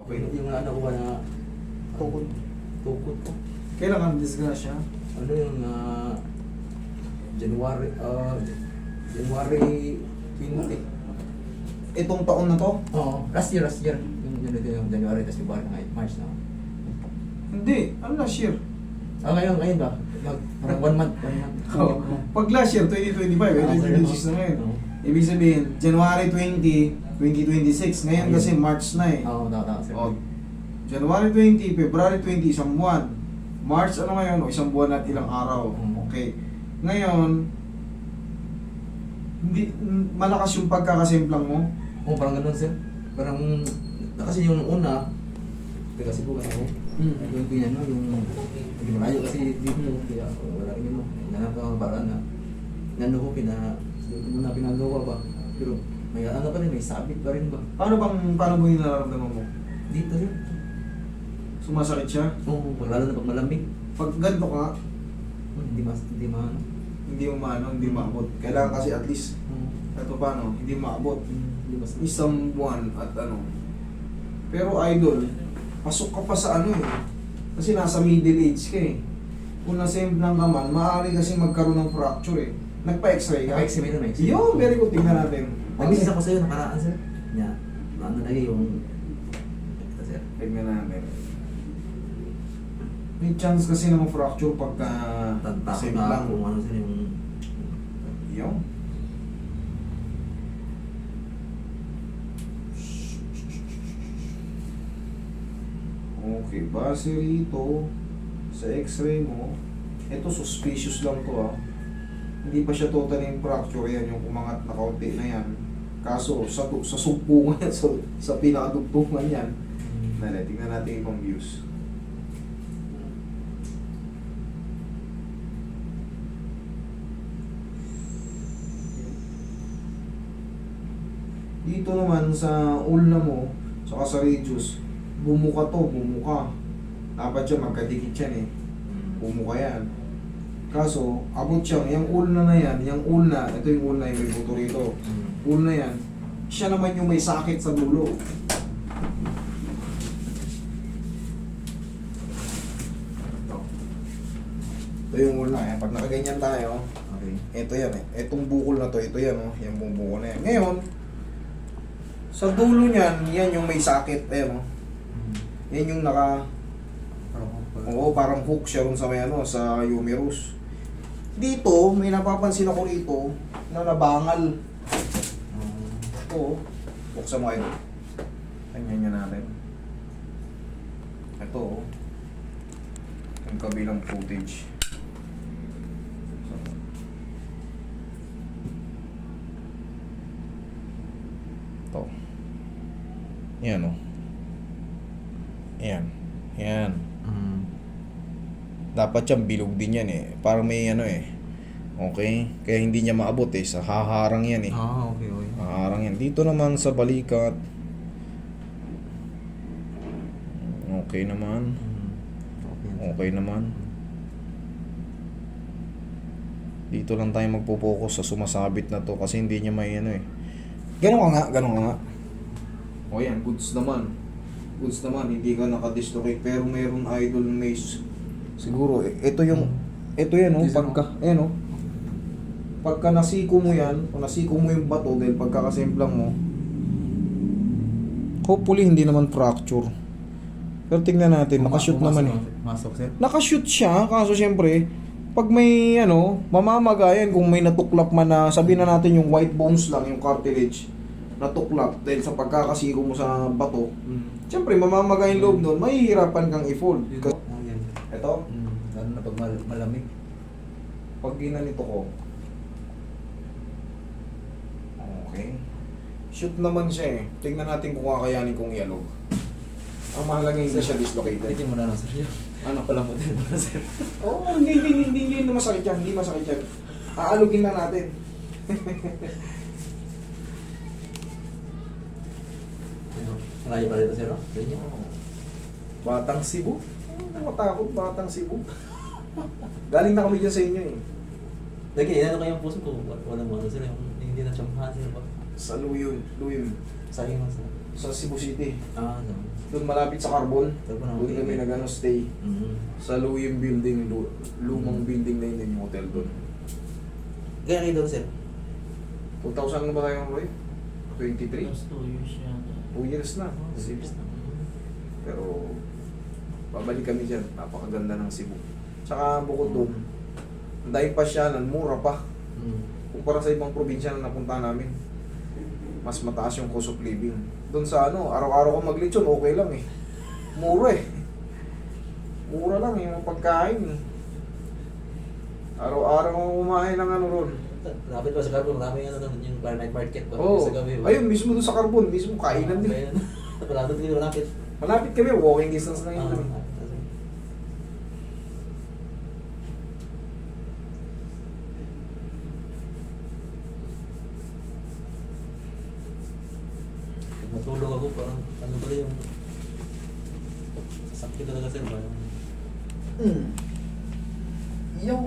Yung ano ko ba na Tukod. tukod ko. Kailan ka disgrasya? Ano yung January, January 20. Itong taon na to? Oo, last year. Yung January, tapos February, ngayon, March na. Hindi. Ano last year? Ngayon ba? Parang 1 month. Oh, pag last year, 2025, 2026 na ngayon. Oo. Ibig sabihin, January 20, 2026. Ngayon kasi March na eh. Oo, tama. O, January 20, February 20, isang buwan. March ano ngayon? O, isang buwan at ilang araw. Okay. Ngayon, hindi malakas yung pagkakasimplang mo. Oo, parang ganun sir. Parang, kasi yung una, taga Cebu kasi ako. Yung pinano, yung hindi malayo kasi dito. Kaya wala rin yun. Nanap ko ang paraan na nano ko dito muna pinagawa ba. Pero may ano pa rin, may sabit pa rin ba. Paano mo yung nararamdaman mo? Dito sir. Sumasakit siya? Oo, lalo na pag malamig. Pag ganito ka, Hindi maano. hindi mo maano, hindi maabot. Kailangan kasi at least, ito paano, hindi maabot. Hindi mas Isang buwan at ano. Pero idol, pasok ka pa sa ano eh. Kasi nasa middle age ka eh. Kung nasemplang ka man, maaari kasi magkaroon ng fracture eh. Nagpa-x-ray ka? X-ray na, may X-ray. Yun, very good. Tingnan natin. Nag-message ako sa'yo nakaraan sir. Nya, ano na yung ito sir. Tingnan natin. May chance kasi na ma-fracture pagka Tagtako na semplang. kung ano sir yung Yun. Okay, base rito sa x-ray mo, ito suspicious lang to ah. Hindi pa siya totally fracture yan, yung umangat na kaunti na yan. Kaso sa sumpungan yan, sa pinakadugtungan yan. Dali, tingnan natin ibang views. Dito naman sa ulna mo, saka sa radius, bumuka to, bumuka. Dapat siya magkadikit yan eh. Bumuka yan. Kaso, abot siyang, yung ulna na yan, yung ulna, ito yung ulna yung may buto rito. Ulna yan, siya naman yung may sakit sa dulo. Ito yung ulna, eh. Pag nakaganyan tayo, okay. ito yan eh. Itong bukol na to, ito yan oh, yung bukol na yan. Ngayon, sa dulo niyan, yan yung may sakit, ayan oh. Yan yung parang hook siya ron sa may ano, sa humerus. Dito, may napapansin ako rito na nabangal. Ito, buksan mo kayo. Ganyan niya natin. Ito, yung kabilang footage. Ito. Yan o. Yan. Yan. Dapat yan, bilog din yan eh. Parang may ano eh. Okay? Kaya hindi niya maabot eh. Sa haharang yan eh. Okay. Haharang yan. Dito naman sa balikat. Okay naman. Okay naman. Dito lang tayo magpo-focus sa sumasabit na to kasi hindi niya may ano eh. Ganun ka nga. O yan, goods naman. Goods naman, hindi ka naka-dislocate pero mayroon idol maze. Siguro, ito yan oh, ayan oh. Pagka nasiko mo yan, o nasiko mo yung bato dahil pagkakasimplang mo, hopefully hindi naman fracture. Pero tingnan natin, nakashoot naman eh. Masok sir. Nakashoot siya, kaso syempre, pag may mamamagayan kung may natuklap man na, sabihin na natin yung white bones lang, yung cartilage, natuklap dahil sa pagkakasiko mo sa bato, syempre mamamagayan loob doon, mahihirapan kang i-fold. Yan. Ito, Lalo na pag malamig. pag ginanito ko, okay, shoot naman siya eh. Tingnan natin kung kakayanin kong i-alog. Ang mahalaga hindi siya dislocated. Hindi mo na lang sir. Ano pala mo din mo na sir. Oo, hindi na masakit yan, hindi masakit yan. Aalugin na natin. Malayo pa dito sir. Ganyan. Batang Cebu? Nakatakot, Batang Cebu. Galing na kami dyan sa inyo eh. Lagi, inano kayong puso ko. Walang ano sir. Yung hindi na tiyamahan sir ba? Sa Luyon. Sayang lang sir. sa Cebu City. Ah, no. Doon malapit sa Carbon. Carbon, Doon okay. kami stay. Sa Luyim Building, lumang building na yun yung hotel doon. Kaya kayo doon, sir? 2000 na ba tayo, Roy? 23? Last 2 years yata. 2 years na. Cebu. Pero, babalik kami dyan. Napakaganda ng Cebu. Tsaka bukod doon, ang dahil pa siya, mura pa. Kumpara sa ibang probinsya na napunta namin. Mas mataas yung cost of living. Doon sa araw-araw ko maglitsyon, okay lang eh. Mura eh. Mura lang yung pagkain eh. Araw-araw ko kumain ng ron. Lapit pa sa Carbon, marami doon yung night market pa. Oo. Sa gabi. Ayun, mismo doon sa Carbon, mismo kainan din. Wala doon din, malapit. Malapit kami, walking distance na yun. Matulog ako, parang ano ba yung sakit talaga, sir ba? Yung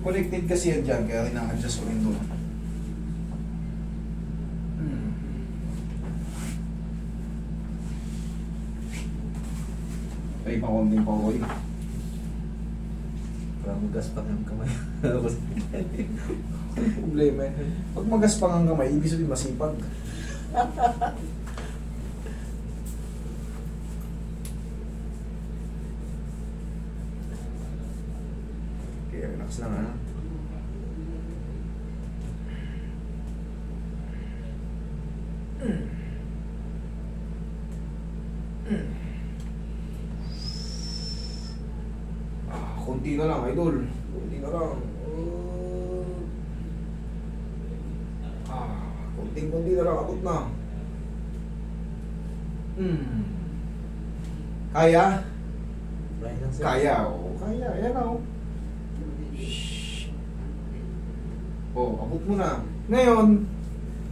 connected kasi yan dyan, kaya ina-adjust ko rin doon. Ay, pakonding pa ko yun. Parang gas pa ng kamay. Problema eh. Pag magaspang ang kamay, ibig sabihin masipag. Okay, relax lang ha. Konti na lang, idol. Konti na lang. Konting-konti na lang, abot na. Kaya? Try lang, sir. Kaya, oh. Kaya, yan oh. Shhh. Oh, abot mo na. Ngayon,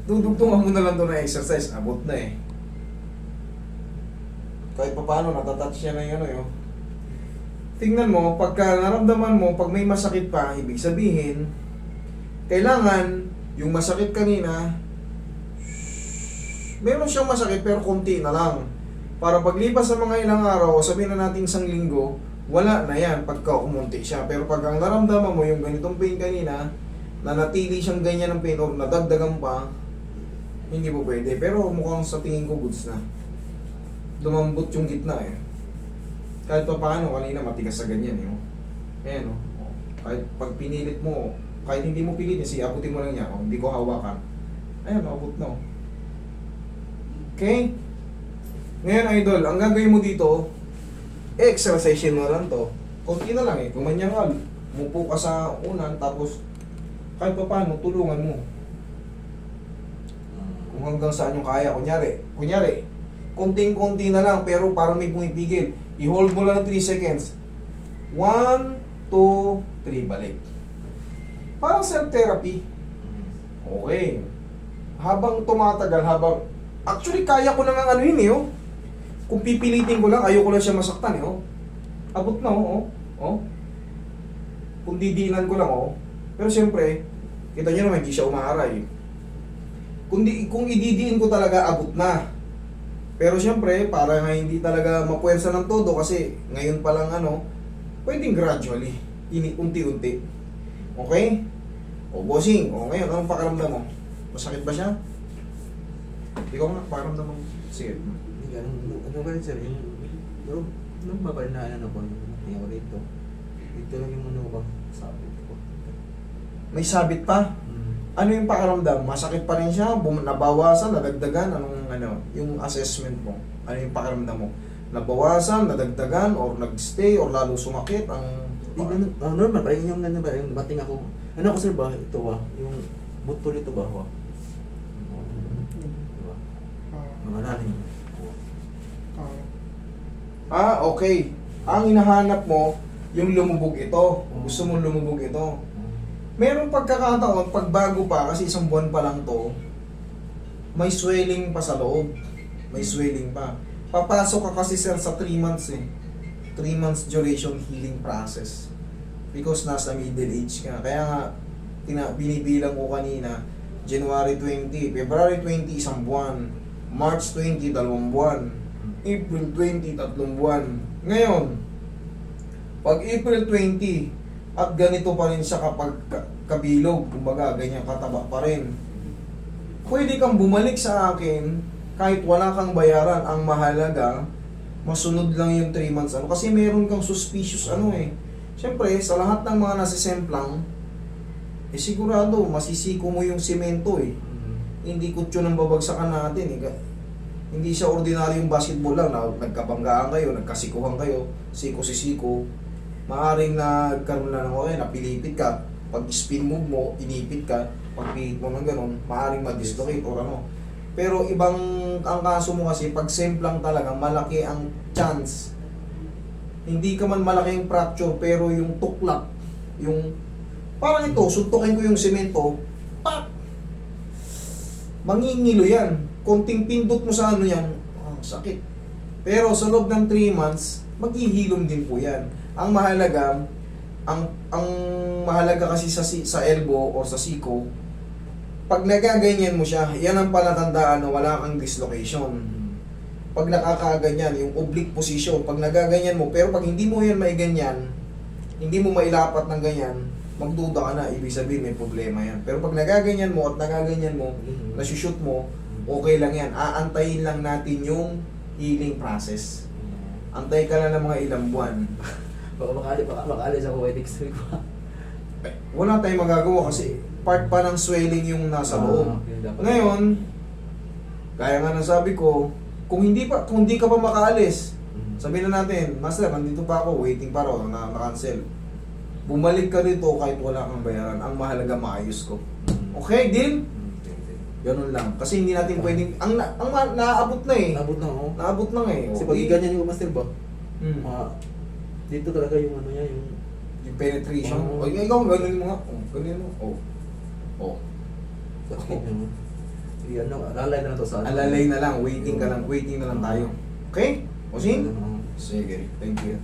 dudugtungan mo na lang doon na exercise. Abot na eh. Kahit pa paano, natatouch niya na yun, oh. Tingnan mo, pagka naramdaman mo, pag may masakit pa, ibig sabihin, kailangan, yung masakit kanina, meron siyang masakit pero konti na lang. Para paglipas sa mga ilang araw, sabihin na natin 1 linggo, wala na yan pagka umunti siya. Pero pag ang naramdaman mo yung ganitong pain kanina, na natili siyang ganyan ng pain or nadagdagan pa, hindi po pwede. Pero mukhang sa tingin ko goods na. Lumambot yung gitna eh. Kahit pa paano, kanina matigas sa ganyan eh. Ayan oh. Kahit pag pinilit mo, kahit hindi mo pilitin, abutin mo lang niya. Oh, hindi ko hawakan. Ayan, abot na oh. Okay? Ngayon, idol, ang gagawin mo dito, exercise mo lang to. Kunti na lang eh. Kumanyangal. Mupo ka sa unan, tapos kahit pa paano, tulungan mo. Kung hanggang saan yung kaya. Kunyari, kunting-kunti na lang, pero parang may pumipigil. I-hold mo lang 3 seconds. 1, 2, 3, balik. Parang self-therapy. Okay. Habang tumatagal, actually, kaya ko na nga ano yun eh, oh. Kung pipilitin ko lang, ayoko lang siya masaktan eh, oh. Abot na, oh. Kung didiinan ko lang, oh. Pero siyempre, kita nyo naman, hindi siya umaaray. Kung ididiin ko talaga, abot na. Pero siyempre, para nga hindi talaga mapuwersa ng todo, kasi ngayon pa lang pwedeng gradually, unti-unti. Okay? O, bossing, ngayon, anong pakiramdam mo? Masakit ba siya? Ikaw nga, pakiramdam mo. Sige. Ano ba yun, sir? Yung babal na ko, yung rito. Dito lang yung ba? Sabit ko. May sabit pa? Ano yung pakiramdam? Masakit pa rin siya? Nabawasan? Nadagdagan? Yung assessment mo? Ano yung pakiramdam mo? Nabawasan? Nadagdagan? Or nagstay? Or lalo sumakit? Normal pa rin yung ba? Yung bating ako. Ano ko, sir ba? Ito ba? Yung buto dito ba? Diba? Mga lalim. Okay. Ang hinahanap mo, yung lumubog ito. Gusto mong lumubog ito. Meron pagkakataon, pag bago pa, kasi 1 buwan pa lang to, may swelling pa sa loob. May swelling pa. Papasok ka kasi sir sa 3 months eh. 3 months duration healing process. Because nasa middle age ka. Kaya nga, binibilang ko kanina, January 20, February 20, isang buwan. March 20, 2 buwan. April 20, 3 buwan. Ngayon, pag April 20, at ganito pa rin siya kapag kabilog, kumbaga, ganyan kataba pa rin. Pwede kang bumalik sa akin kahit wala kang bayaran. Ang mahalaga, masunod lang yung 3 months. Ano? Kasi meron kang suspicious ano eh. Siyempre, sa lahat ng mga nasisemplang, sigurado, masisiko mo yung simento eh. Hindi kutyo ng babagsakan natin eh. Hindi siya ordinaryong basketball lang na nagkabanggaan kayo, nagkasikuhan kayo, siko-sisiko. Maaring nagkaroon na ng okay, napilipit ka. Pag spin move mo, inipit ka. Pag pihit mo ng ganun, maaring ma-dislocate or ano. Pero ibang ang kaso mo kasi, pag semplang talaga, malaki ang chance. Hindi ka man malaki yung fracture, pero yung tuklap, yung parang ito, suntukin ko yung semento, pak! Mangingilo yan. Konting pindot mo sa ano yan, sakit. Pero sa loob ng 3 months, maghihilom din po yan. Ang mahalaga, ang mahalaga kasi sa elbow or sa siko, pag nagaganyan mo siya, yan ang palatandaan na wala kang dislocation. Pag nakakaganyan, yung oblique position, pag nagaganyan mo, pero pag hindi mo yan maiganyan, hindi mo mailapat ng ganyan, magduda ka na, ibig sabihin may problema yan. Pero pag nagaganyan mo at nagaganyan mo, nasushoot mo, okay lang yan. Aantayin lang natin yung healing process. Antay ka lang ng mga ilang buwan. Baka makaalis ako next week pa. Wala tayong magagawa kasi part pa ng swelling yung nasa loob. Ngayon, kaya nga nasabi ko, kung hindi ka pa makaalis, sabihin na natin, Master, nandito pa ako, waiting pa raw, na-cancel. Bumalik ka dito kahit wala kang bayaran. Ang mahalaga, maayos ko. Okay, deal? Ganun lang. Kasi hindi natin pwedeng, naaabot na eh. Naabot na ako. Naabot na eh. Kasi pag iganyan yung master ba, Hmm. dito talaga yung ano niya, yung Yung penetration. Oo. O, ikaw, ganun mo nga. O, ganun mo. O. O. sakit niya. Yan, alalay na lang to sa Alalay na lang. Waiting na lang tayo. Okay? O, sin? Oo. Sige. Thank you.